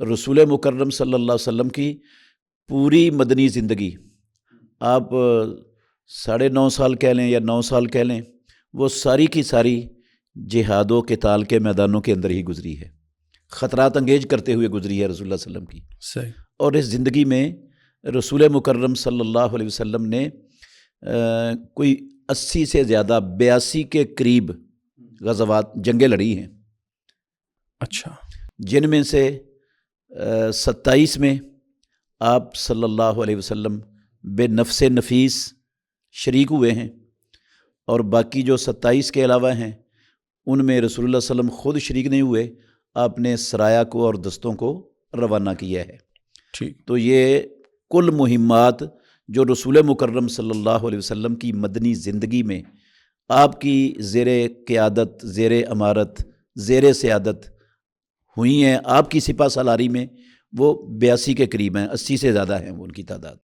رسول مکرم صلی اللہ علیہ وسلم کی پوری مدنی زندگی، آپ 9.5 سال کہہ لیں یا 9 سال کہہ لیں، وہ ساری کی ساری جہاد و قتال کے میدانوں کے اندر ہی گزری ہے، خطرات انگیز کرتے ہوئے گزری ہے رسول اللہ صلی اللہ علیہ وسلم کی۔ صحیح۔ اور اس زندگی میں رسول مکرم صلی اللہ علیہ وسلم نے کوئی 80 سے زیادہ 82 کے قریب غزوات جنگیں لڑی ہیں، اچھا۔ جن میں سے 27 میں آپ صلی اللہ علیہ وسلم بے نفس نفیس شریک ہوئے ہیں، اور باقی جو 27 کے علاوہ ہیں ان میں رسول اللہ صلی اللہ علیہ وسلم خود شریک نہیں ہوئے، آپ نے سرایا کو اور دستوں کو روانہ کیا ہے۔ ٹھیک۔ تو یہ کل مہمات جو رسول مکرم صلی اللہ علیہ وسلم کی مدنی زندگی میں آپ کی زیر قیادت، زیر امارت، زیر سیادت ہوئی ہیں آپ کی سپہ سالاری میں، وہ 82 کے قریب ہیں، 80 سے زیادہ ہیں وہ ان کی تعداد۔